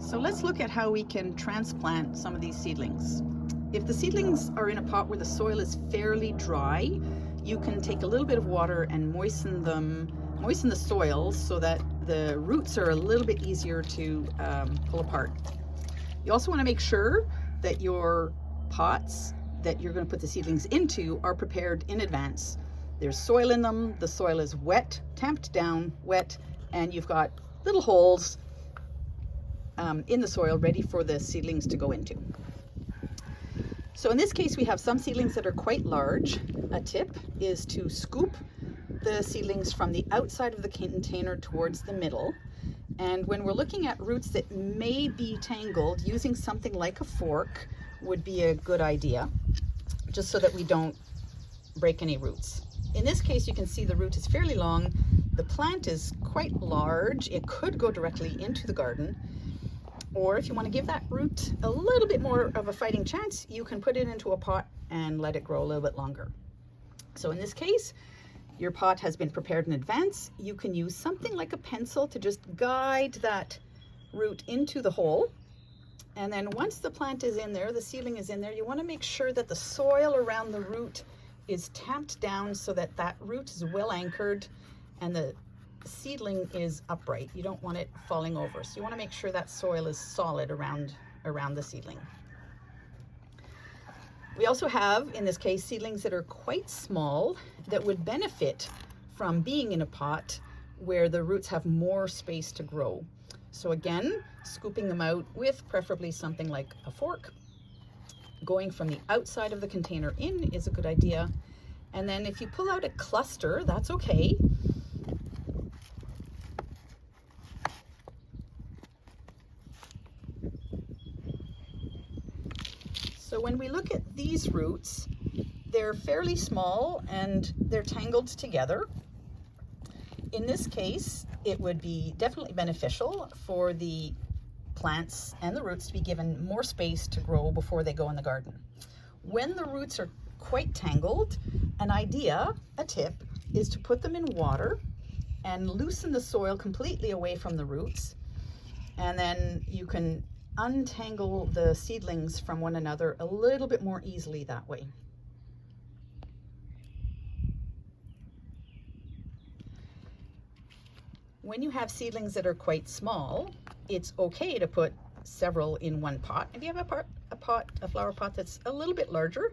So let's look at how we can transplant some of these seedlings. If the seedlings are in a pot where the soil is fairly dry, you can take a little bit of water and moisten the soil so that the roots are a little bit easier to pull apart. You also want to make sure that your pots that you're going to put the seedlings into are prepared in advance. There's soil in them, the soil is wet, tamped down, wet, and you've got little holes in the soil ready for the seedlings to go into. So in this case, we have some seedlings that are quite large. A tip is to scoop the seedlings from the outside of the container towards the middle. And when we're looking at roots that may be tangled, using something like a fork would be a good idea, just so that we don't break any roots. In this case, you can see the root is fairly long. The plant is quite large. It could go directly into the garden. Or if you want to give that root a little bit more of a fighting chance, you can put it into a pot and let it grow a little bit longer. So in this case, your pot has been prepared in advance. You can use something like a pencil to just guide that root into the hole. And then once the plant is in there, the seedling is in there, you want to make sure that the soil around the root is tamped down so that that root is well anchored and the seedling is upright. You don't want it falling over. So you want to make sure that soil is solid around the seedling. We also have, in this case, seedlings that are quite small that would benefit from being in a pot where the roots have more space to grow. So again, scooping them out with preferably something like a fork. Going from the outside of the container in is a good idea. And then if you pull out a cluster, that's okay. So when we look at these roots, they're fairly small and they're tangled together. In this case, it would be definitely beneficial for the plants and the roots to be given more space to grow before they go in the garden. When the roots are quite tangled, a tip, is to put them in water and loosen the soil completely away from the roots. And then you can untangle the seedlings from one another a little bit more easily that way. When you have seedlings that are quite small, it's okay to put several in one pot. If you have a flower pot that's a little bit larger,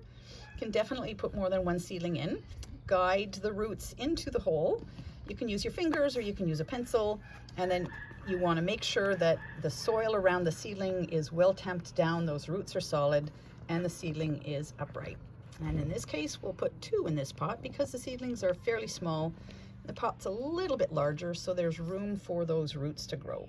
you can definitely put more than one seedling in. Guide the roots into the hole. You can use your fingers or you can use a pencil, and then you want to make sure that the soil around the seedling is well tamped down, those roots are solid, and the seedling is upright. And in this case, we'll put 2 in this pot because the seedlings are fairly small. The pot's a little bit larger, so there's room for those roots to grow.